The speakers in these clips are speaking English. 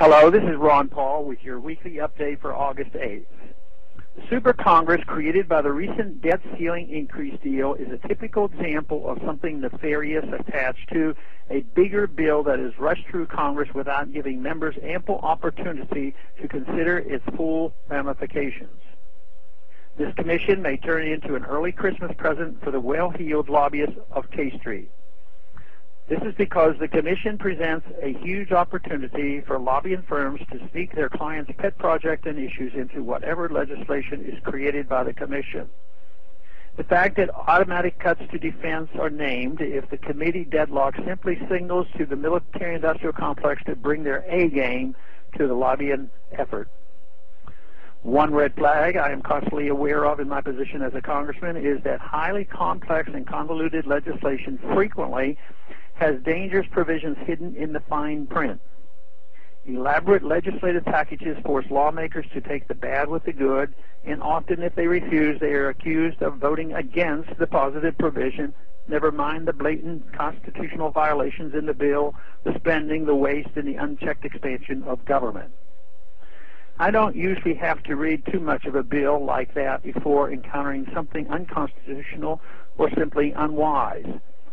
Hello, this is Ron Paul with your weekly update for August 8th. The Super Congress created by the recent debt ceiling increase deal is a typical example of something nefarious attached to a bigger bill that is rushed through Congress without giving members ample opportunity to consider its full ramifications. This commission may turn into an early Christmas present for the well-heeled lobbyists of K Street. This is because the Commission presents a huge opportunity for lobbying firms to sneak their clients' pet project and issues into whatever legislation is created by the Commission. The fact that automatic cuts to defense are named if the committee deadlock simply signals to the military-industrial complex to bring their A game to the lobbying effort. One red flag I am constantly aware of in my position as a congressman is that highly complex and convoluted legislation frequently has dangerous provisions hidden in the fine print. Elaborate legislative packages force lawmakers to take the bad with the good, and often if they refuse, they are accused of voting against the positive provision, never mind the blatant constitutional violations in the bill, the spending, the waste, and the unchecked expansion of government. I don't usually have to read too much of a bill like that before encountering something unconstitutional or simply unwise.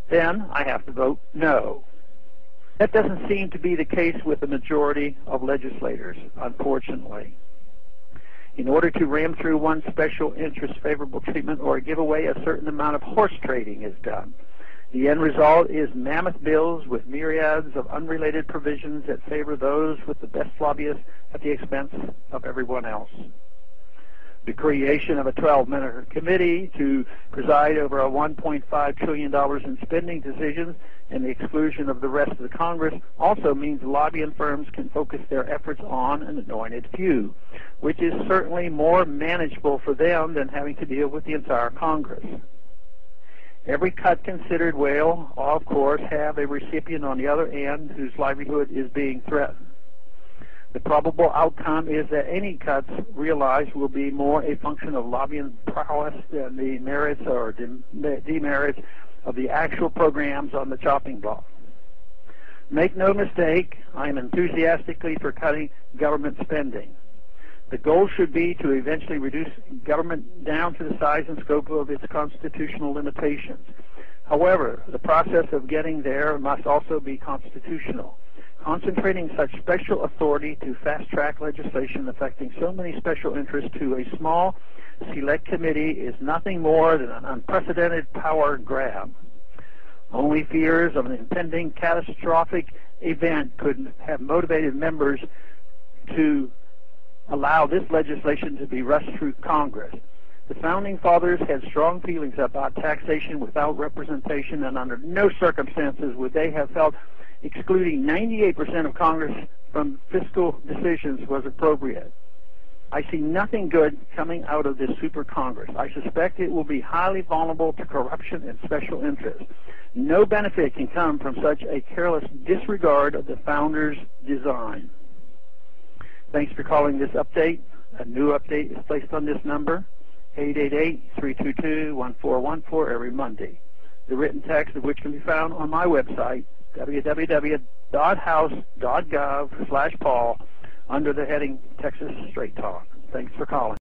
Then I have to vote no. That doesn't seem to be the case with the majority of legislators, unfortunately. In order to ram through one special interest favorable treatment or give away a certain amount of horse trading is done. The end result is mammoth bills with myriads of unrelated provisions that favor those with the best lobbyists at the expense of everyone else. The creation of a 12-member committee to preside over a $1.5 trillion in spending decisions and the exclusion of the rest of the Congress also means lobbying firms can focus their efforts on an anointed few, which is certainly more manageable for them than having to deal with the entire Congress. Every cut considered will, of course, have a recipient on the other end whose livelihood is being threatened. The probable outcome is that any cuts realized will be more a function of lobbying prowess than the merits or demerits of the actual programs on the chopping block. Make no mistake, I am enthusiastically for cutting government spending. The goal should be to eventually reduce government down to the size and scope of its constitutional limitations. However, the process of getting there must also be constitutional. Concentrating such special authority to fast-track legislation affecting so many special interests to a small, select committee is nothing more than an unprecedented power grab. Only fears of an impending catastrophic event could have motivated members to allow this legislation to be rushed through Congress. The Founding Fathers had strong feelings about taxation without representation, and under no circumstances would they have felt excluding 98% of Congress from fiscal decisions was appropriate. I see nothing good coming out of this Super Congress. I suspect it will be highly vulnerable to corruption and special interest. No benefit can come from such a careless disregard of the Founders' design. Thanks for calling this update. A new update is placed on this number, 888-322-1414, every Monday. The written text of which can be found on my website, www.house.gov/Paul, under the heading Texas Straight Talk. Thanks for calling.